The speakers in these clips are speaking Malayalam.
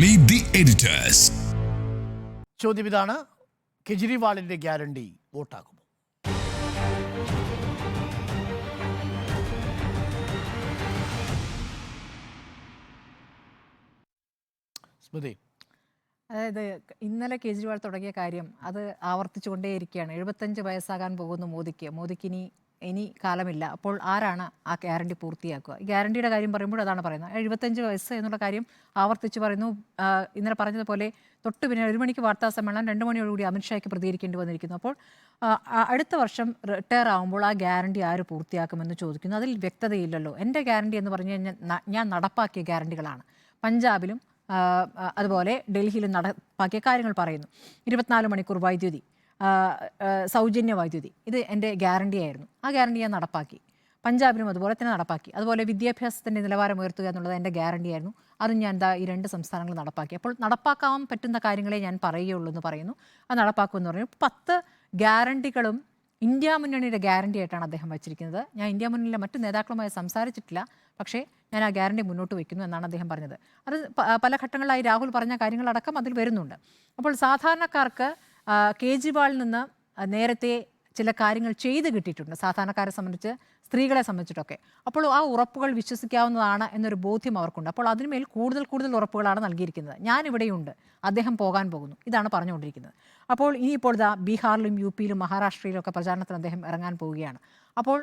Meet the editors. ചോദ്യം ഇതാണ്, കെജ്രിവാളിന്റെ ഗ്യാരണ്ടി വോട്ടാകുമോ? സ്മൃതി, അതായത് ഇന്നലെ കേജ്രിവാൾ തുടങ്ങിയ കാര്യം അത് ആവർത്തിച്ചുകൊണ്ടേയിരിക്കുകയാണ്. 75 വയസ്സാകാൻ പോകുന്നു മോദിക്ക് ഇനി കാലമില്ല. അപ്പോൾ ആരാണ് ആ ഗ്യാരണ്ടി പൂർത്തിയാക്കുക? ഈ ഗ്യാരണ്ടിയുടെ കാര്യം പറയുമ്പോൾ അതാണ് പറയുന്നത്. 75 വയസ്സ് എന്നുള്ള കാര്യം ആവർത്തിച്ച് പറയുന്നു. ഇന്നലെ പറഞ്ഞതുപോലെ തൊട്ട് പിന്നെ 1 മണിക്ക് വാർത്താ സമ്മേളനം, 2 മണിയോടുകൂടി അമിത്ഷായ്ക്ക് പ്രതികരിക്കേണ്ടി വന്നിരിക്കുന്നു. അപ്പോൾ അടുത്ത വർഷം റിട്ടയർ ആകുമ്പോൾ ആ ഗ്യാരണ്ടി ആര് പൂർത്തിയാക്കുമെന്ന് ചോദിക്കുന്നു. അതിൽ വ്യക്തതയില്ലല്ലോ. എൻ്റെ ഗ്യാരണ്ടി എന്ന് പറഞ്ഞു കഴിഞ്ഞാൽ ഞാൻ നടപ്പാക്കിയ ഗ്യാരണ്ടികളാണ്. പഞ്ചാബിലും അതുപോലെ ഡൽഹിയിലും നടപ്പാക്കിയ കാര്യങ്ങൾ പറയുന്നു. 24 മണിക്കൂർ വൈദ്യുതി, സൗജന്യ വൈദ്യുതി, ഇത് എൻ്റെ ഗ്യാരണ്ടി ആയിരുന്നു. ആ ഗ്യാരണ്ടി ഞാൻ നടപ്പാക്കി. പഞ്ചാബിലും അതുപോലെ തന്നെ നടപ്പാക്കി. അതുപോലെ വിദ്യാഭ്യാസത്തിൻ്റെ നിലവാരം ഉയർത്തുക എന്നുള്ളത് എൻ്റെ ഗ്യാരണ്ടി ആയിരുന്നു. അതും ഞാൻ ഈ 2 സംസ്ഥാനങ്ങൾ നടപ്പാക്കി. അപ്പോൾ നടപ്പാക്കാൻ പറ്റുന്ന കാര്യങ്ങളെ ഞാൻ പറയുകയുള്ളൂ എന്ന് പറയുന്നു. അത് നടപ്പാക്കുമെന്ന് പറഞ്ഞു. 10 ഗ്യാരണ്ടികളും ഇന്ത്യ മുന്നണിയുടെ ഗ്യാരണ്ടി ആയിട്ടാണ് അദ്ദേഹം വച്ചിരിക്കുന്നത്. ഞാൻ ഇന്ത്യ മുന്നണിയിലെ മറ്റു നേതാക്കളുമായി സംസാരിച്ചിട്ടില്ല, പക്ഷേ ഞാൻ ആ ഗ്യാരണ്ടി മുന്നോട്ട് വയ്ക്കുന്നു എന്നാണ് അദ്ദേഹം പറഞ്ഞത്. അത് പല ഘട്ടങ്ങളിലായി രാഹുൽ പറഞ്ഞ കാര്യങ്ങളടക്കം അതിൽ വരുന്നുണ്ട്. അപ്പോൾ സാധാരണക്കാർക്ക് കേജ്രിവാളിൽ നിന്ന് നേരത്തെ ചില കാര്യങ്ങൾ ചെയ്ത് കിട്ടിയിട്ടുണ്ട്, സാധാരണക്കാരെ സംബന്ധിച്ച്, സ്ത്രീകളെ സംബന്ധിച്ചിട്ടൊക്കെ. അപ്പോൾ ആ ഉറപ്പുകൾ വിശ്വസിക്കാവുന്നതാണ് എന്നൊരു ബോധ്യം അവർക്കുണ്ട്. അപ്പോൾ അതിന്മേൽ കൂടുതൽ ഉറപ്പുകളാണ് നൽകിയിരിക്കുന്നത്. ഞാനിവിടെയുണ്ട്, അദ്ദേഹം പോകാൻ പോകുന്നു, ഇതാണ് പറഞ്ഞുകൊണ്ടിരിക്കുന്നത്. അപ്പോൾ ഇനിയിപ്പോൾ ബീഹാറിലും യു പിയിലും മഹാരാഷ്ട്രയിലും ഒക്കെ പ്രചാരണത്തിന് അദ്ദേഹം ഇറങ്ങാൻ പോവുകയാണ്. അപ്പോൾ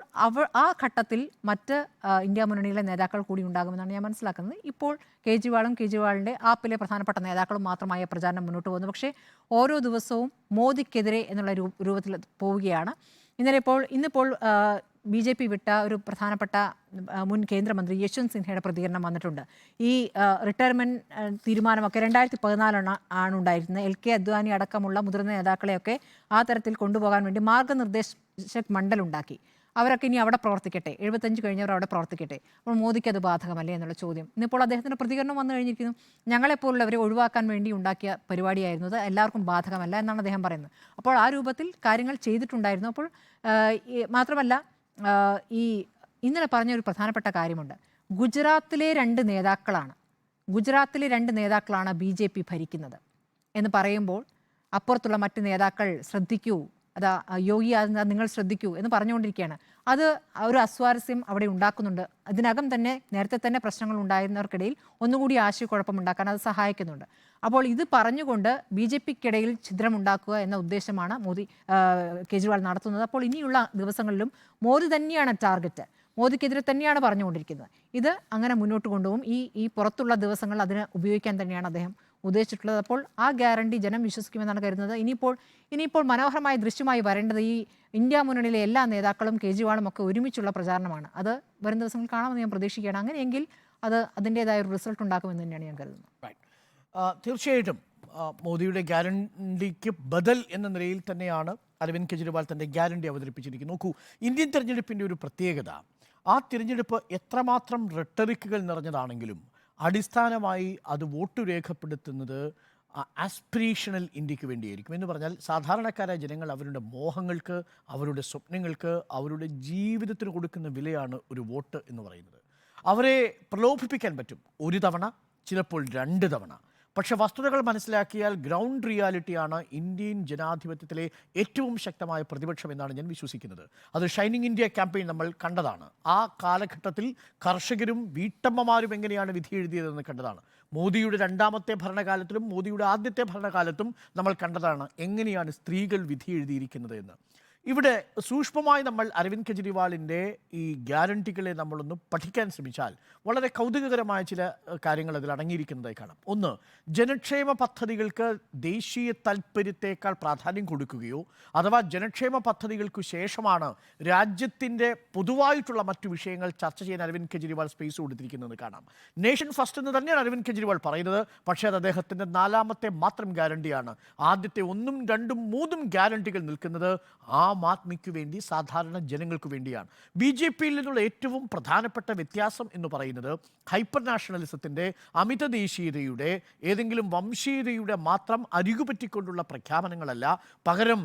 ആ ഘട്ടത്തിൽ മറ്റ് ഇന്ത്യ മുന്നണിയിലെ നേതാക്കൾ കൂടി ഉണ്ടാകുമെന്നാണ് ഞാൻ മനസ്സിലാക്കുന്നത്. ഇപ്പോൾ കേജ്രിവാളിൻ്റെ ആപ്പിലെ പ്രധാനപ്പെട്ട നേതാക്കളും മാത്രമായ പ്രചാരണം മുന്നോട്ട് പോകുന്നു. പക്ഷേ ഓരോ ദിവസവും മോദിക്കെതിരെ എന്നുള്ള രൂപത്തിൽ പോവുകയാണ്. ഇന്നിപ്പോൾ BJP വിട്ട ഒരു പ്രധാനപ്പെട്ട മുൻ കേന്ദ്രമന്ത്രി യശ്വന്ത് സിൻഹയുടെ പ്രതികരണം വന്നിട്ടുണ്ട്. ഈ റിട്ടയർമെൻറ്റ് തീരുമാനമൊക്കെ 2014 ആണ് ഉണ്ടായിരുന്നത്. LK അദ്വാനി അടക്കമുള്ള മുതിർന്ന നേതാക്കളെയൊക്കെ ആ തരത്തിൽ കൊണ്ടുപോകാൻ വേണ്ടി മാർഗനിർദ്ദേശക് മണ്ഡൽ ഉണ്ടാക്കി. അവരൊക്കെ ഇനി അവിടെ പ്രവർത്തിക്കട്ടെ, 75 കഴിഞ്ഞവർ അവിടെ പ്രവർത്തിക്കട്ടെ. അപ്പോൾ മോദിക്ക് അത് ബാധകമല്ലേ എന്നുള്ള ചോദ്യം. ഇന്നിപ്പോൾ അദ്ദേഹത്തിൻ്റെ പ്രതികരണം വന്നു കഴിഞ്ഞിരിക്കുന്നു. ഞങ്ങളെപ്പോലുള്ളവരെ ഒഴിവാക്കാൻ വേണ്ടി ഉണ്ടാക്കിയ പരിപാടിയായിരുന്നു, അത് എല്ലാവർക്കും ബാധകമല്ല എന്നാണ് അദ്ദേഹം പറയുന്നത്. അപ്പോൾ ആ രൂപത്തിൽ കാര്യങ്ങൾ ചെയ്തിട്ടുണ്ടായിരുന്നു. അപ്പോൾ മാത്രമല്ല, ഈ ഇന്നലെ പറഞ്ഞൊരു പ്രധാനപ്പെട്ട കാര്യമുണ്ട്. ഗുജറാത്തിലെ 2 നേതാക്കളാണ് BJP ഭരിക്കുന്നത് എന്ന് പറയുമ്പോൾ അപ്പുറത്തുള്ള മറ്റ് നേതാക്കൾ ശ്രദ്ധിക്കൂ, അതാ യോഗി ആദിത്യനാഥ് നിങ്ങൾ ശ്രദ്ധിക്കൂ എന്ന് പറഞ്ഞുകൊണ്ടിരിക്കുകയാണ്. അത് ഒരു അസ്വാരസ്യം അവിടെ ഉണ്ടാക്കുന്നുണ്ട്. ഇതിനകം തന്നെ നേരത്തെ തന്നെ പ്രശ്നങ്ങൾ ഉണ്ടായിരുന്നവർക്കിടയിൽ ഒന്നുകൂടി ആശയക്കുഴപ്പമുണ്ടാക്കാൻ അത് സഹായിക്കുന്നുണ്ട്. അപ്പോൾ ഇത് പറഞ്ഞുകൊണ്ട് BJPക്കിടയിൽ ഛിദ്രമുണ്ടാക്കുക എന്ന ഉദ്ദേശമാണ് കേജ്രിവാൾ നടത്തുന്നത്. അപ്പോൾ ഇനിയുള്ള ദിവസങ്ങളിലും മോദി തന്നെയാണ് ടാർഗറ്റ്, മോദിക്കെതിരെ തന്നെയാണ് പറഞ്ഞുകൊണ്ടിരിക്കുന്നത്. ഇത് അങ്ങനെ മുന്നോട്ട് കൊണ്ടുപോകും. ഈ പുറത്തുള്ള ദിവസങ്ങൾ അതിന് ഉപയോഗിക്കാൻ തന്നെയാണ് അദ്ദേഹം ഉദ്ദേശിച്ചിട്ടുള്ളത്. അപ്പോൾ ആ ഗ്യാരണ്ടി ജനം വിശ്വസിക്കുമെന്നാണ് കരുതുന്നത്. ഇനിയിപ്പോൾ മനോഹരമായ ദൃശ്യമായി വരേണ്ടത് ഈ ഇന്ത്യ മുന്നണിയിലെ എല്ലാ നേതാക്കളും കേജ്രിവാളും ഒക്കെ ഒരുമിച്ചുള്ള പ്രചാരണമാണ്. അത് വരും ദിവസങ്ങളിൽ കാണാമെന്ന് ഞാൻ പ്രതീക്ഷിക്കുകയാണ്. അങ്ങനെയെങ്കിൽ അത് അതിൻ്റെതായ ഒരു റിസൾട്ട് ഉണ്ടാക്കുമെന്ന് തന്നെയാണ് ഞാൻ കരുതുന്നത്. തീർച്ചയായിട്ടും മോദിയുടെ ഗ്യാരണ്ടിക്ക് ബദൽ എന്ന നിലയിൽ തന്നെയാണ് അരവിന്ദ് കെജ്രിവാൾ തൻ്റെ ഗ്യാരണ്ടി അവതരിപ്പിച്ചിരിക്കുന്നത്. നോക്കൂ, ഇന്ത്യൻ തിരഞ്ഞെടുപ്പിൻ്റെ ഒരു പ്രത്യേകത, ആ തിരഞ്ഞെടുപ്പ് എത്രമാത്രം റെട്ടറിക്കുകൾ നിറഞ്ഞതാണെങ്കിലും അടിസ്ഥാനമായി അത് വോട്ട് രേഖപ്പെടുത്തുന്നത് ആസ്പിറേഷണൽ ഇന്ത്യക്ക് വേണ്ടിയായിരിക്കും. എന്ന് പറഞ്ഞാൽ സാധാരണക്കാരായ ജനങ്ങൾ അവരുടെ മോഹങ്ങൾക്ക്, അവരുടെ സ്വപ്നങ്ങൾക്ക്, അവരുടെ ജീവിതത്തിന് കൊടുക്കുന്ന വിലയാണ് ഒരു വോട്ട് എന്ന് പറയുന്നത്. അവരെ പ്രലോഭിപ്പിക്കാൻ പറ്റും ഒരു തവണ, ചിലപ്പോൾ 2 തവണ. പക്ഷെ വസ്തുതകൾ മനസ്സിലാക്കിയാൽ ഗ്രൗണ്ട് റിയാലിറ്റിയാണ് ഇന്ത്യൻ ജനാധിപത്യത്തിലെ ഏറ്റവും ശക്തമായ പ്രതിപക്ഷം എന്നാണ് ഞാൻ വിശ്വസിക്കുന്നത്. അത് ഷൈനിങ് ഇന്ത്യ ക്യാമ്പയിൻ നമ്മൾ കണ്ടതാണ്. ആ കാലഘട്ടത്തിൽ കർഷകരും വീട്ടമ്മമാരും എങ്ങനെയാണ് വിധി എഴുതിയതെന്ന് കണ്ടതാണ്. മോദിയുടെ 2ാമത്തെ ഭരണകാലത്തിലും മോദിയുടെ ആദ്യത്തെ ഭരണകാലത്തും നമ്മൾ കണ്ടതാണ് എങ്ങനെയാണ് സ്ത്രീകൾ വിധി എഴുതിയിരിക്കുന്നത് എന്ന്. ഇവിടെ സൂക്ഷ്മമായി നമ്മൾ അരവിന്ദ് കെജ്രിവാളിൻ്റെ ഈ ഗ്യാരണ്ടികളെ നമ്മളൊന്ന് പഠിക്കാൻ ശ്രമിച്ചാൽ വളരെ കൗതുകകരമായ ചില കാര്യങ്ങൾ അതിൽ അടങ്ങിയിരിക്കുന്നതായി കാണാം. ഒന്ന്, ജനക്ഷേമ പദ്ധതികൾക്ക് ദേശീയ താൽപ്പര്യത്തേക്കാൾ പ്രാധാന്യം കൊടുക്കുകയോ അഥവാ ജനക്ഷേമ പദ്ധതികൾക്ക് ശേഷമാണ് രാജ്യത്തിൻ്റെ പൊതുവായിട്ടുള്ള മറ്റു വിഷയങ്ങൾ ചർച്ച ചെയ്യാൻ അരവിന്ദ് കെജ്രിവാൾ സ്പേസ് കൊടുത്തിരിക്കുന്നത് കാണാം. നേഷൻ ഫസ്റ്റ് എന്ന് തന്നെയാണ് അരവിന്ദ് കെജ്രിവാൾ പറയുന്നത്. പക്ഷേ അത് അദ്ദേഹത്തിൻ്റെ 4ാമത്തെ മാത്രം ഗ്യാരണ്ടിയാണ്. ആദ്യത്തെ 1, 2, 3 ഗ്യാരണ്ടികൾ നിൽക്കുന്നത് ആം ആദ്മിക്ക് വേണ്ടി, സാധാരണ ജനങ്ങൾക്ക് വേണ്ടിയാണ്. BJPയിൽ നിന്നുള്ള ഏറ്റവും പ്രധാനപ്പെട്ട വ്യത്യാസം എന്ന് പറയുന്നത് ഹൈപ്പർ നാഷണലിസത്തിൻ്റെ, അമിത ദേശീയതയുടെ, ഏതെങ്കിലും വംശീയതയുടെ മാത്രം അരികുപറ്റിക്കൊണ്ടുള്ള പ്രഖ്യാപനങ്ങളല്ല. പകരം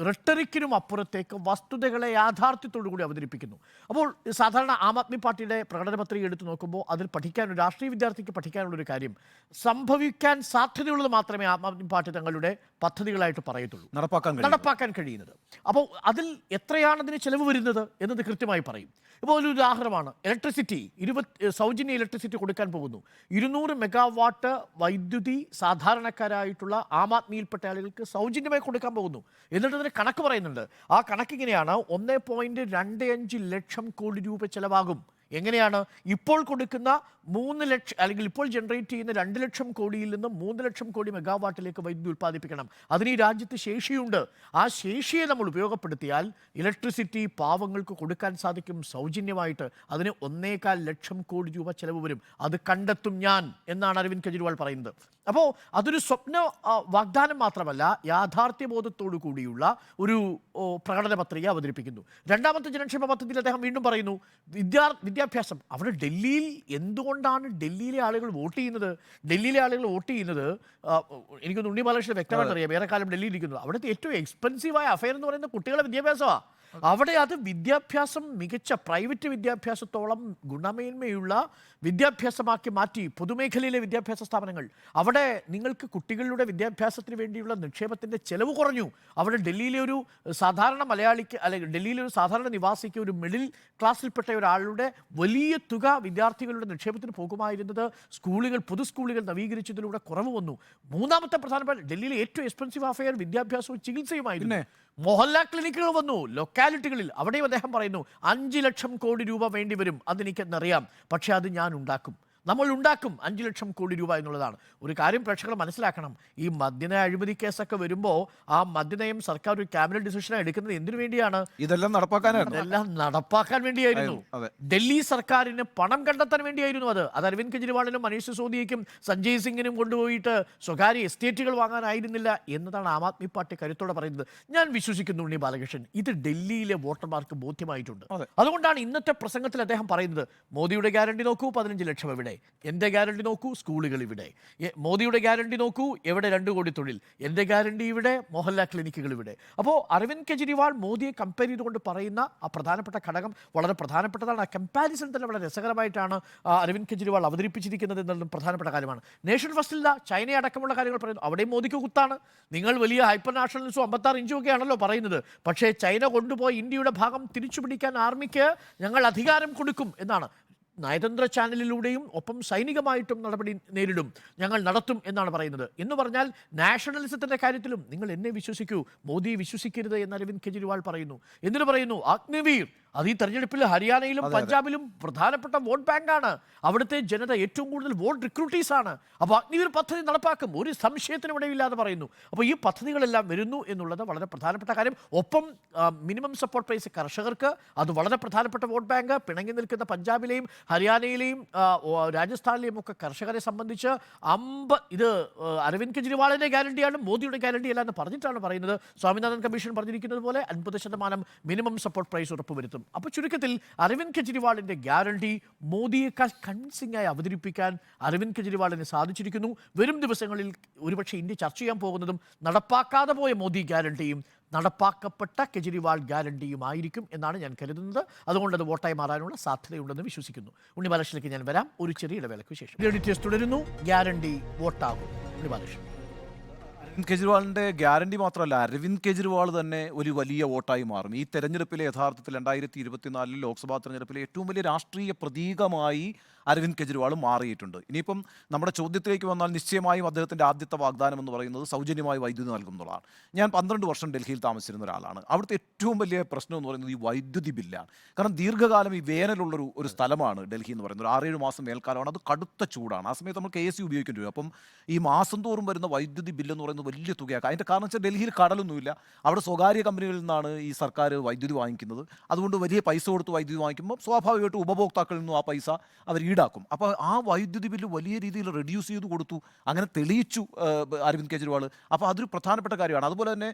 റെട്ടറിക്കിനും അപ്പുറത്തേക്ക് വസ്തുതകളെ യാഥാർത്ഥ്യത്തോടു കൂടി അവതരിപ്പിക്കുന്നു. അപ്പോൾ സാധാരണ ആം ആദ്മി പാർട്ടിയുടെ പ്രകടന പത്രിക എടുത്തു നോക്കുമ്പോൾ അതിൽ പഠിക്കാൻ രാഷ്ട്രീയ വിദ്യാർത്ഥിക്ക് പഠിക്കാനുള്ളൊരു കാര്യം, സംഭവിക്കാൻ സാധ്യതയുള്ളത് മാത്രമേ ആം ആദ്മി പാർട്ടി തങ്ങളുടെ പദ്ധതികളായിട്ട് പറയത്തുള്ളൂ, നടപ്പാക്കാൻ കഴിയുന്നത്. അപ്പോൾ അതിൽ എത്രയാണ് അതിന് ചെലവ് വരുന്നത് എന്നത് കൃത്യമായി പറയും. ഇപ്പോൾ ഒരു ഉദാഹരണമാണ് ഇലക്ട്രിസിറ്റി. സൗജന്യ ഇലക്ട്രിസിറ്റി കൊടുക്കാൻ പോകുന്നു. 200 മെഗാവാട്ട് വൈദ്യുതി സാധാരണക്കാരായിട്ടുള്ള ആം ആദ്മിയിൽപ്പെട്ട ആളുകൾക്ക് സൗജന്യമായി കൊടുക്കാൻ പോകുന്നു. എന്നിട്ട് അതിന് കണക്ക് പറയുന്നുണ്ട്. ആ കണക്ക് ഇങ്ങനെയാണ്: 1.25 ലക്ഷം കോടി രൂപ ചെലവാകും. എങ്ങനെയാണ്? ഇപ്പോൾ കൊടുക്കുന്ന 3 ലക്ഷം, അല്ലെങ്കിൽ ഇപ്പോൾ ജനറേറ്റ് ചെയ്യുന്ന 2 ലക്ഷം കോടിയിൽ നിന്ന് 3 ലക്ഷം കോടി മെഗാവാട്ടിലേക്ക് വൈദ്യുതി ഉൽപ്പാദിപ്പിക്കണം. അതിന് ഈ രാജ്യത്ത് ശേഷിയുണ്ട്. ആ ശേഷിയെ നമ്മൾ ഉപയോഗപ്പെടുത്തിയാൽ ഇലക്ട്രിസിറ്റി പാവങ്ങൾക്ക് കൊടുക്കാൻ സാധിക്കും സൗജന്യമായിട്ട്. അതിന് 1.25 ലക്ഷം കോടി രൂപ ചെലവ് വരും. അത് കണ്ടെത്തും ഞാൻ എന്നാണ് അരവിന്ദ് കെജ്രിവാൾ പറയുന്നത്. അപ്പോൾ അതൊരു സ്വപ്ന വാഗ്ദാനം മാത്രമല്ല, യാഥാർത്ഥ്യബോധത്തോടു കൂടിയുള്ള ഒരു പ്രകടന പത്രിക അവതരിപ്പിക്കുന്നു. രണ്ടാമത്തെ ജനക്ഷേമ പദ്ധതിയിൽ അദ്ദേഹം വീണ്ടും പറയുന്നു വിദ്യാഭ്യാസം. അവിടെ ഡൽഹിയിൽ എന്തുകൊണ്ടാണ് ഡൽഹിയിലെ ആളുകൾ വോട്ട് ചെയ്യുന്നത്? ഡൽഹിയിലെ ആളുകൾ വോട്ട് ചെയ്യുന്നത് എനിക്കൊന്ന് ഉണ്ണി ബാലകൃഷ്ണൻ വ്യക്തമായിട്ട് അറിയാം, വേറെ കാലം ഡൽഹിയിൽ ഇരിക്കുന്നത്. അവിടുത്തെ ഏറ്റവും എക്സ്പെൻസീവായ അഫയർ എന്ന് പറയുന്നത് കുട്ടികളുടെ വിദ്യാഭ്യാസമാണ്. അവിടെ അത് വിദ്യാഭ്യാസം മികച്ച പ്രൈവറ്റ് വിദ്യാഭ്യാസത്തോളം ഗുണമേന്മയുള്ള വിദ്യാഭ്യാസമാക്കി മാറ്റി പൊതുമേഖലയിലെ വിദ്യാഭ്യാസ സ്ഥാപനങ്ങൾ. അവിടെ നിങ്ങൾക്ക് കുട്ടികളുടെ വിദ്യാഭ്യാസത്തിന് വേണ്ടിയുള്ള നിക്ഷേപത്തിൻ്റെ ചെലവ് കുറഞ്ഞു. അവിടെ ഡൽഹിയിലെ ഒരു സാധാരണ മലയാളിക്ക്, അല്ലെങ്കിൽ ഡൽഹിയിലെ ഒരു സാധാരണ നിവാസിക്ക്, ഒരു മിഡിൽ ക്ലാസ്സിൽപ്പെട്ട ഒരാളുടെ വലിയ തുക വിദ്യാർത്ഥികളുടെ നിക്ഷേപത്തിന് പോകുമായിരുന്നത് പൊതു സ്കൂളുകൾ നവീകരിച്ചതിലൂടെ കുറവ് വന്നു. മൂന്നാമത്തെ പ്രധാനപ്പെട്ട ഡൽഹിയിലെ ഏറ്റവും എക്സ്പെൻസീവ് അഫയർ വിദ്യാഭ്യാസവും ചികിത്സയുമായിരുന്നു. മൊഹല്ല ക്ലിനിക്കുകൾ വന്നു ലൊക്കാലിറ്റികളിൽ. അവിടെയും അദ്ദേഹം പറയുന്നു 5 ലക്ഷം കോടി രൂപ വേണ്ടി വരും. അതെനിക്കെന്നറിയാം, പക്ഷേ അത് ഞാൻ ഉണ്ടാക്കും. നമ്മൾ ഉണ്ടാക്കും 5 ലക്ഷം കോടി രൂപ എന്നുള്ളതാണ്. ഒരു കാര്യം പ്രേക്ഷകർ മനസ്സിലാക്കണം, ഈ മദ്യനയ അഴിമതി കേസൊക്കെ വരുമ്പോൾ ആ മദ്യനയം സർക്കാർ ഒരു ക്യാബിനറ്റ് ഡിസിഷനാണ് എടുക്കുന്നത്. എന്തിനു വേണ്ടിയാണ്? ഇതെല്ലാം നടപ്പാക്കാൻ വേണ്ടിയായിരുന്നു. ഡൽഹി സർക്കാരിന് പണം കണ്ടെത്താൻ വേണ്ടിയായിരുന്നു അത്. അരവിന്ദ് കെജ്രിവാളിനും മനീഷ് സിസോദിയയ്ക്കും സഞ്ജയ് സിംഗിനും കൊണ്ടുപോയിട്ട് സ്വകാര്യ എസ്റ്റേറ്റുകൾ വാങ്ങാനായിരുന്നില്ല എന്നതാണ് ആം ആദ്മി പാർട്ടി കരുത്തോടെ പറയുന്നത്. ഞാൻ വിശ്വസിക്കുന്നു ഉണ്ണി ബാലകൃഷ്ണൻ, ഇത് ഡൽഹിയിലെ വോട്ടർമാർക്ക് ബോധ്യമായിട്ടുണ്ട്. അതുകൊണ്ടാണ് ഇന്നത്തെ പ്രസംഗത്തിൽ അദ്ദേഹം പറയുന്നത് മോദിയുടെ ഗ്യാരണ്ടി നോക്കൂ, 15 ലക്ഷം എവിടെ? എൻ്റെ ഗ്യാരണ്ടി നോക്കൂ, സ്കൂളുകൾ ഇവിടെ. മോദിയുടെ ഗ്യാരണ്ടി നോക്കൂ, എവിടെ 2 കോടി തൊഴിൽ? എൻ്റെ ഗ്യാരണ്ടി ഇവിടെ, മൊഹല്ല ക്ലിനിക്കുകൾ ഇവിടെ. അപ്പോൾ അരവിന്ദ് കെജ്രിവാൾ മോദിയെ കമ്പയർ ചെയ്തുകൊണ്ട് പറയുന്ന ആ പ്രധാനപ്പെട്ട ഘടകം വളരെ പ്രധാനപ്പെട്ടതാണ്. ആ കമ്പാരിസൺ തന്നെ വളരെ രസകരമായിട്ടാണ് അരവിന്ദ് കെജ്രിവാൾ അവതരിപ്പിച്ചിരിക്കുന്നത് എന്നുള്ളതും പ്രധാനപ്പെട്ട കാര്യമാണ്. നേഷൻ ഫസ്റ്റില്ല ചൈന അടക്കമുള്ള കാര്യങ്ങൾ പറയുന്നു. അവിടെയും മോദിക്ക് കുത്താണ്. നിങ്ങൾ വലിയ ഹൈപ്പർ നാഷണലിസവും 56 ഇഞ്ചും ഒക്കെ ആണല്ലോ പറയുന്നത്. പക്ഷേ ചൈന കൊണ്ടുപോയി ഇന്ത്യയുടെ ഭാഗം തിരിച്ചുപിടിക്കാൻ ആർമിക്ക് ഞങ്ങൾ അധികാരം കൊടുക്കും എന്നാണ്. നയതന്ത്ര ചാനലിലൂടെയും ഒപ്പം സൈനികമായിട്ടും നടപടി നേരിടും, ഞങ്ങൾ നടത്തും എന്നാണ് പറയുന്നത്. എന്ന് പറഞ്ഞാൽ നാഷണലിസത്തിൻ്റെ കാര്യത്തിലും നിങ്ങൾ എന്നെ വിശ്വസിക്കൂ, മോദിയെ വിശ്വസിക്കരുത് എന്ന് അരവിന്ദ് കെജ്രിവാൾ പറയുന്നു. എന്തിനു പറയുന്നു? അഗ്നിവീർ. അത് ഈ തെരഞ്ഞെടുപ്പിൽ ഹരിയാനയിലും പഞ്ചാബിലും പ്രധാനപ്പെട്ട വോട്ട് ബാങ്കാണ്. അവിടുത്തെ ജനത ഏറ്റവും കൂടുതൽ വോട്ട് റിക്രൂട്ടീസാണ്. അപ്പോൾ അഗ്നിവീർ പദ്ധതി നടപ്പാക്കും, ഒരു സംശയത്തിനും ഇടയില്ലാതെ പറയുന്നു. അപ്പോൾ ഈ പദ്ധതികളെല്ലാം വരുന്നു എന്നുള്ളത് വളരെ പ്രധാനപ്പെട്ട കാര്യം. ഒപ്പം മിനിമം സപ്പോർട്ട് പ്രൈസ് കർഷകർക്ക്, അത് വളരെ പ്രധാനപ്പെട്ട വോട്ട് ബാങ്ക്. പിണങ്ങി നിൽക്കുന്ന പഞ്ചാബിലെയും ഹരിയാനയിലെയും രാജസ്ഥാനിലെയും ഒക്കെ കർഷകരെ സംബന്ധിച്ച് ഇത് അരവിന്ദ് കെജ്രിവാളിൻ്റെ ഗ്യാരണ്ടിയാണ്, മോദിയുടെ ഗ്യാരണ്ടി അല്ല എന്ന് പറഞ്ഞിട്ടാണ് പറയുന്നത്. സ്വാമിനാഥൻ കമ്മീഷൻ പറഞ്ഞിരിക്കുന്നത് പോലെ 50% മിനിമം സപ്പോർട്ട് പ്രൈസ് ഉറപ്പുവരുത്തും. അപ്പോൾ ചുരുക്കത്തിൽ അരവിന്ദ് കെജ്രിവാളിൻ്റെ ഗ്യാരണ്ടി മോദിയേക്കാൾ കൺവിൻസിംഗ് ആയി അവതരിപ്പിക്കാൻ അരവിന്ദ് കെജ്രിവാളിന് സാധിച്ചിരിക്കുന്നു. വരും ദിവസങ്ങളിൽ ഒരുപക്ഷെ ഇന്ത്യ ചർച്ച ചെയ്യാൻ പോകുന്നതും നടപ്പാക്കാതെ പോയ മോദി ഗ്യാരണ്ടിയും നടപ്പാക്കപ്പെട്ട കെജ്രിവാൾ ഗ്യാരണ്ടിയുമായിരിക്കും എന്നാണ് ഞാൻ കരുതുന്നത്. അതുകൊണ്ട് അത് വോട്ടായി മാറാനുള്ള സാധ്യതയുണ്ടെന്ന് വിശ്വസിക്കുന്നു. ഉണ്ണി ബാലകൃഷ്ണനിലേക്ക് ഞാൻ വരാം ഒരു ചെറിയ ഇടവേളയ്ക്ക് ശേഷം. എഡിറ്റേഴ്സ് തുടരുന്നു. ഗ്യാരണ്ടി വോട്ടാകും. ഉണ്ണി ബാലകൃഷ്ണൻ. അരവിന്ദ് കെജ്രിവാളിൻ്റെ ഗ്യാരണ്ടി മാത്രമല്ല, അരവിന്ദ് കെജ്രിവാൾ തന്നെ ഒരു വലിയ വോട്ടായി മാറും. ഈ തെരഞ്ഞെടുപ്പിലെ യഥാർത്ഥത്തിൽ 2024 ലോക്സഭാ തെരഞ്ഞെടുപ്പിലെ ഏറ്റവും വലിയ രാഷ്ട്രീയ പ്രതീകമായി അരവിന്ദ് കെജ്രിവാൾ മാറിയിട്ടുണ്ട്. ഇനിയിപ്പം നമ്മുടെ ചോദ്യത്തിലേക്ക് വന്നാൽ നിശ്ചയമായും അദ്ദേഹത്തിൻ്റെ ആദ്യത്തെ വാഗ്ദാനം എന്ന് പറയുന്നത് സൗജന്യമായി വൈദ്യുതി നൽകുന്നതാണ്. ഞാൻ 12 വർഷം ഡൽഹിയിൽ താമസിച്ചിരുന്ന ഒരാളാണ്. അവിടുത്തെ ഏറ്റവും വലിയ പ്രശ്നം എന്ന് പറയുന്നത് ഈ വൈദ്യുതി ബില്ലാണ്. കാരണം ദീർഘകാലം ഈ വേനലുള്ളൊരു സ്ഥലമാണ് ഡൽഹി എന്ന് പറയുന്നത്. ഒരു 6-7 മാസം വേൽക്കാലമാണ്, അത് കടുത്ത ചൂടാണ്. ആ സമയത്ത് നമ്മൾ KSU ഉപയോഗിക്കേണ്ടി വരും. അപ്പം ഈ മാസം തോറും വരുന്ന വൈദ്യുതി ബില്ലെന്ന് പറയുന്നത് വലിയ തുകയാക്കാം. അതിൻ്റെ കാരണം വെച്ചാൽ ഡൽഹിയിൽ കടലൊന്നുമില്ല. അവിടെ സ്വകാര്യ കമ്പനികളിൽ നിന്നാണ് ഈ സർക്കാർ വൈദ്യുതി വാങ്ങിക്കുന്നത്. അതുകൊണ്ട് വലിയ പൈസ കൊടുത്ത് വൈദ്യുതി വാങ്ങിക്കുമ്പോൾ സ്വാഭാവികമായിട്ടും ഉപഭോക്താക്കളിൽ നിന്നും ആ പൈസ അവർ ഈടാക്കും. അപ്പോൾ ആ വൈദ്യുതി ബില്ല് വലിയ രീതിയിൽ റെഡ്യൂസ് ചെയ്ത് കൊടുത്തു. അങ്ങനെ തെളിയിച്ചു അരവിന്ദ് കെജ്രിവാൾ. അപ്പോൾ അതൊരു പ്രധാനപ്പെട്ട കാര്യമാണ്. അതുപോലെ തന്നെ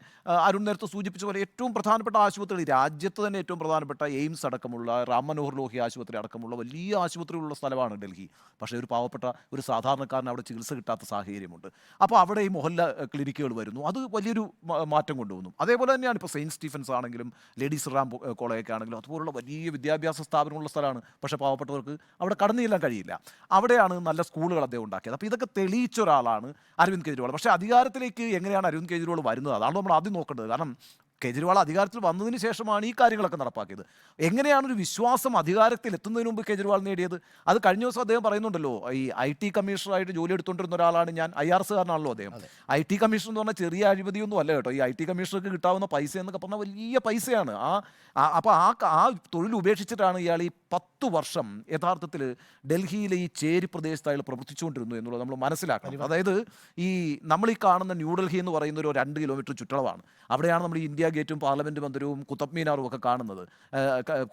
അരുൺ നേരത്തെ സൂചിപ്പിച്ച പോലെ ഏറ്റവും പ്രധാനപ്പെട്ട ആശുപത്രികൾ, രാജ്യത്ത് തന്നെ ഏറ്റവും പ്രധാനപ്പെട്ട എയിംസ് അടക്കമുള്ള, റാം മനോഹർ ലോഹി ആശുപത്രി അടക്കമുള്ള വലിയ ആശുപത്രികളുള്ള സ്ഥലമാണ് ഡൽഹി. പക്ഷേ ഒരു പാവപ്പെട്ട ഒരു സാധാരണക്കാരന് അവിടെ ചികിത്സ കിട്ടാത്ത സാഹചര്യമുണ്ട്. അപ്പോൾ അവിടെ ഈ മൊഹല്ല ക്ലിനിക്കുകൾ വരുന്നു. അത് വലിയൊരു മാറ്റം കൊണ്ടുവന്നു. അതേപോലെ തന്നെയാണ് ഇപ്പോൾ സെയിൻറ്റ് സ്റ്റീഫൻസ് ആണെങ്കിലും ലേഡീസ് റാം കോളേജൊക്കെ ആണെങ്കിലും അതുപോലുള്ള വലിയ വിദ്യാഭ്യാസ സ്ഥാപനമുള്ള സ്ഥലമാണ്. പക്ഷേ പാവപ്പെട്ടവർക്ക് അവിടെ കടന്നു ചെല്ലാൻ കഴിയില്ല. അവിടെയാണ് നല്ല സ്കൂളുകൾ അദ്ദേഹം ഉണ്ടാക്കിയത്. അപ്പോൾ ഇതൊക്കെ തെളിയിച്ച ഒരാളാണ് അരവിന്ദ് കെജ്രിവാൾ. പക്ഷേ അധികാരത്തിലേക്ക് എങ്ങനെയാണ് അരവിന്ദ് കെജ്രിവാൾ വരുന്നത്? അതാണ് നമ്മൾ ആദ്യം നോക്കേണ്ടത്. കാരണം കെജ്രിവാൾ അധികാരത്തിൽ വന്നതിന് ശേഷമാണ് ഈ കാര്യങ്ങളൊക്കെ നടപ്പാക്കിയത്. എങ്ങനെയാണ് ഒരു വിശ്വാസം അധികാരത്തിൽ എത്തുന്നതിന് മുമ്പ് കെജ്രിവാൾ നേടിയത്? അത് കഴിഞ്ഞ ദിവസം അദ്ദേഹം പറയുന്നുണ്ടല്ലോ, ഈ IT കമ്മീഷണറായിട്ട് ജോലി എടുത്തുകൊണ്ടിരുന്ന ഒരാളാണ് ഞാൻ. IRSകാരനാണല്ലോ അദ്ദേഹം. IT കമ്മീഷണർ എന്ന് പറഞ്ഞാൽ ചെറിയ അഴിമതിയൊന്നും അല്ല കേട്ടോ. ഈ IT കമ്മീഷണർക്ക് കിട്ടാവുന്ന പൈസ എന്നൊക്കെ പറഞ്ഞാൽ വലിയ പൈസയാണ്. അപ്പോൾ ആ തൊഴിൽ ഉപേക്ഷിച്ചിട്ടാണ് ഇയാൾ ഈ 10 വർഷം യഥാർത്ഥത്തിൽ ഡൽഹിയിലെ ഈ ചേരി പ്രദേശത്ത് അയാൾ പ്രവർത്തിച്ചുകൊണ്ടിരുന്നു എന്നുള്ളത് നമ്മൾ മനസ്സിലാക്കണം. അതായത് നമ്മൾ ഈ കാണുന്ന ന്യൂഡൽഹി എന്ന് പറയുന്ന ഒരു 2 കിലോമീറ്റർ ചുറ്റളവാണ്. അവിടെയാണ് നമ്മൾ ഈ ഇന്ത്യ ഗേറ്റും പാർലമെൻറ്റ് മന്ദിരവും കുത്തബ് മീനാറും ഒക്കെ കാണുന്നത്,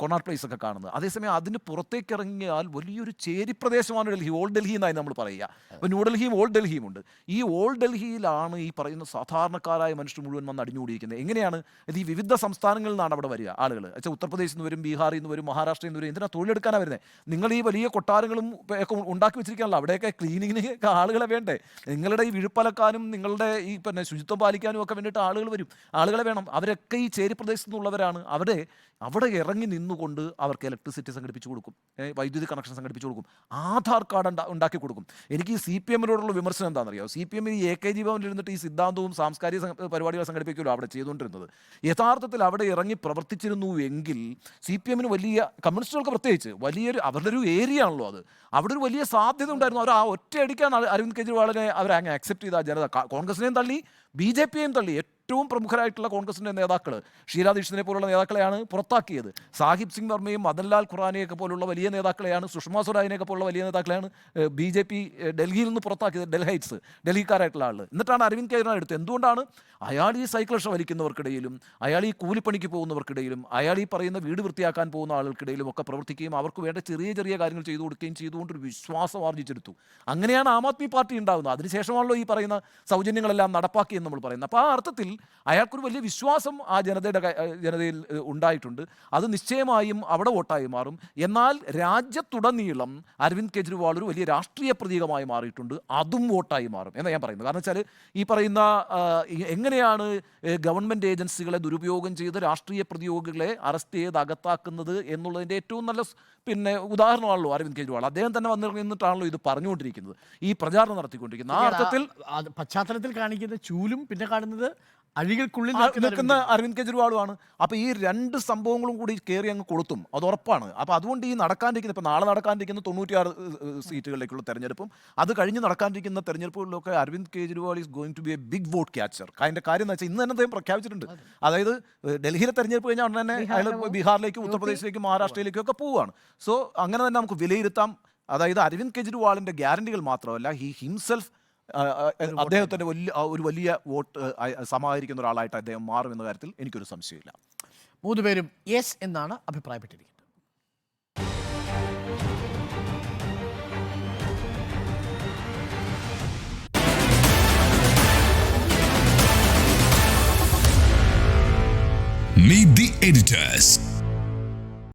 കൊണാർട്ട് പ്ലേസ് ഒക്കെ കാണുന്നത്. അതേസമയം അതിന് പുറത്തേക്ക് ഇറങ്ങിയാൽ വലിയൊരു ചേരി പ്രദേശമാണ് ഡൽഹി. ഓൾഡ് ഡൽഹി എന്നായി നമ്മൾ പറയുക. അപ്പോൾ ന്യൂഡൽഹിയും ഓൾഡ് ഡൽഹിയും ഉണ്ട്. ഈ ഓൾഡ് ഡൽഹിയിലാണ് ഈ പറയുന്ന സാധാരണക്കാരായ മനുഷ്യർ മുഴുവൻ വന്ന് അടിഞ്ഞുകൂടിയിരിക്കുന്നത്. എങ്ങനെയാണ് ഇത്? ഈ വിവിധ സംസ്ഥാനങ്ങളിൽ നിന്നാണ് അവിടെ വരിക ആളുകൾ. ഉത്തർപ്രദേശിൽ നിന്ന് വരും, ബീഹാറിൽ നിന്ന് വരും, മഹാരാഷ്ട്രയിൽ നിന്ന് വരും. എന്തിനാ തൊഴിലെടുക്കാനാണ് വരുന്നത്? നിങ്ങൾ ഈ വലിയ കൊട്ടാരങ്ങളും ഒക്കെ ഉണ്ടാക്കി വെച്ചിരിക്കാനല്ലോ. അവിടെയൊക്കെ ക്ലീനിങ്ങിന് ആളുകളെ വേണ്ടേ? നിങ്ങളുടെ ഈ വിഴുപ്പലക്കാനും നിങ്ങളുടെ ഈ പിന്നെ ശുചിത്വം പാലിക്കാനും ഒക്കെ വേണ്ടിയിട്ട് ആളുകൾ വരും. ആളുകളെ വേണം. അവരൊക്കെ ഈ ചേരി പ്രദേശത്തു നിന്നുള്ളവരാണ്. അവിടെ ഇറങ്ങി നിന്നുകൊണ്ട് അവർക്ക് ഇലക്ട്രിസിറ്റി സംഘടിപ്പിച്ചു കൊടുക്കും, വൈദ്യുതി കണക്ഷൻ സംഘടിപ്പിച്ചു കൊടുക്കും, ആധാർ കാർഡ് ഉണ്ടാക്കി കൊടുക്കും. എനിക്ക് ഈ CPM-നോടുള്ള വിമർശനം എന്താണെന്നറിയാമോ? CPM ഈ AKG ഭവനിൽ ഇരുന്നിട്ട് ഈ സിദ്ധാന്തവും സാംസ്കാരിക പരിപാടികൾ സംഘടിപ്പിക്കുമല്ലോ അവിടെ ചെയ്തുകൊണ്ടിരുന്നത്. യഥാർത്ഥത്തിൽ അവിടെ ഇറങ്ങി പ്രവർത്തിച്ചിരുന്നു എങ്കിൽ CPM-ന് വലിയ, കമ്മ്യൂണിസ്റ്റുകൾക്ക് പ്രത്യേകിച്ച് വലിയൊരു, അവരുടെ ഒരു ഏരിയ ആണല്ലോ അത്, അവിടെ ഒരു വലിയ സാധ്യത ഉണ്ടായിരുന്നു. അവർ ആ ഒറ്റയടിക്കാണ് അരവിന്ദ് കെജ്രിവാളിനെ അവർ അങ്ങ് അക്സെപ്റ്റ് ചെയ്ത ജനത. കോൺഗ്രസിനെയും തള്ളി, BJP-യെയും തള്ളി. ഏറ്റവും പ്രമുഖരായിട്ടുള്ള കോൺഗ്രസിൻ്റെ നേതാക്കൾ, ഷീലാ ദീക്ഷിതിനെ പോലുള്ള നേതാക്കളെയാണ് പുറത്താക്കിയത്. സാഹിബ് സിംഗ് വർമ്മയും മദൻലാൽ ഖുറാനയൊക്കെ പോലുള്ള വലിയ നേതാക്കളെയാണ്, സുഷമ സ്വരാജിനെയൊക്കെ പോലുള്ള വലിയ നേതാക്കളെയാണ് BJP ഡൽഹിയിൽ നിന്ന് പുറത്താക്കിയത്. ഡൽഹൈറ്റ്സ്, ഡൽഹിക്കാരായിട്ടുള്ള ആൾ. എന്നിട്ടാണ് അരവിന്ദ് കെജ്രിവാൾ എടുത്തത്. എന്തുകൊണ്ടാണ്? അയാൾ ഈ സൈക്കിൾ റിക്ഷ വലിക്കുന്നവർക്കിടയിലും, അയാൾ ഈ കൂലിപ്പണിക്ക് പോകുന്നവർക്കിടയിലും, അയാൾ ഈ പറയുന്ന വീട് വൃത്തിയാക്കാൻ പോകുന്ന ആളുകൾക്കിടയിലും ഒക്കെ പ്രവർത്തിക്കുകയും അവർക്ക് വേണ്ട ചെറിയ ചെറിയ കാര്യങ്ങൾ ചെയ്തു കൊടുക്കുകയും ചെയ്തുകൊണ്ടൊരു വിശ്വാസം ആർജിച്ചെടുത്തു. അങ്ങനെയാണ് ആം ആദ്മി പാർട്ടി ഉണ്ടാകുന്നത്. അതിനുശേഷമാണല്ലോ ഈ പറയുന്ന സൗജന്യങ്ങളെല്ലാം നടപ്പാക്കിയെന്ന് നമ്മൾ പറയുന്നത്. അപ്പോൾ ആ അർത്ഥത്തിൽ അയാൾക്കൊരു വലിയ വിശ്വാസം ആ ജനതയിൽ ഉണ്ടായിട്ടുണ്ട്. അത് നിശ്ചയമായും അവിടെ വോട്ടായി മാറും. എന്നാൽ രാജ്യത്തുടനീളം അരവിന്ദ് കെജ്രിവാൾ ഒരു വലിയ രാഷ്ട്രീയ പ്രതീകമായി മാറിയിട്ടുണ്ട്. അതും വോട്ടായി മാറും എന്നാണ് ഞാൻ പറയുന്നത്. കാരണം വെച്ചാൽ ഈ പറയുന്ന എങ്ങനെയാണ് ഗവൺമെൻറ് ഏജൻസികളെ ദുരുപയോഗം ചെയ്ത് രാഷ്ട്രീയ പ്രതിയോഗികളെ അറസ്റ്റ് ചെയ്ത് അകത്താക്കുന്നത് എന്നുള്ളതിൻ്റെ ഏറ്റവും നല്ല ഉദാഹരണമാണല്ലോ അരവിന്ദ് കെജ്രിവാൾ. അദ്ദേഹം തന്നെ വന്നിട്ടാണല്ലോ ഇത് പറഞ്ഞുകൊണ്ടിരിക്കുന്നത്, ഈ പ്രചാരണം നടത്തിക്കൊണ്ടിരിക്കുന്നത്. ആ അർത്ഥത്തിൽ പശ്ചാത്തലത്തിൽ കാണിക്കുന്ന ചൂലും പിന്നെ കാണുന്നത് അഴികൾക്കുള്ളിൽ നിൽക്കുന്ന അരവിന്ദ് കെജ്രിവാളുമാണ്. അപ്പോൾ ഈ 2 സംഭവങ്ങളും കൂടി കയറി അങ്ങ് കൊളുത്തും, അത് ഉറപ്പാണ്. അപ്പോൾ അതുകൊണ്ട് ഈ നടക്കാണ്ടിരിക്കുന്ന, ഇപ്പോൾ നാളെ നടക്കാണ്ടിരിക്കുന്ന 96 സീറ്റുകളിലേക്കുള്ള തെരഞ്ഞെടുപ്പും അത് കഴിഞ്ഞ് നടക്കാണ്ടിരിക്കുന്ന തെരഞ്ഞെടുപ്പുകളിലൊക്കെ Arvind Kejriwal is going to be a big vote catcher. അതിൻ്റെ കാര്യം എന്ന് വെച്ചാൽ ഇന്ന് തന്നെ അദ്ദേഹം പ്രഖ്യാപിച്ചിട്ടുണ്ട്. അതായത് ഡൽഹിയിലെ തെരഞ്ഞെടുപ്പ് കഴിഞ്ഞാൽ ഉടനെ തന്നെ അയാൾ ബീഹാറിലേക്കും ഉത്തർപ്രദേശിലേക്കും മഹാരാഷ്ട്രയിലേക്കും ഒക്കെ പോവുകയാണ്. സോ അങ്ങനെ തന്നെ നമുക്ക് വിലയിരുത്താം. അതായത് അരവിന്ദ് കെജ്രിവാളിൻ്റെ ഗ്യാരണ്ടികൾ മാത്രമല്ല, ഹി ഹിംസെൽഫ് അദ്ദേഹത്തിൻ്റെ ഒരു വലിയ വോട്ട് സമാഹരിക്കുന്ന ഒരാളായിട്ട് അദ്ദേഹം മാറുമെന്ന കാര്യത്തിൽ എനിക്കൊരു സംശയമില്ല. 3 പേരും യെസ് എന്നാണ് അഭിപ്രായപ്പെട്ടിരിക്കുന്നത്. Meet the editors.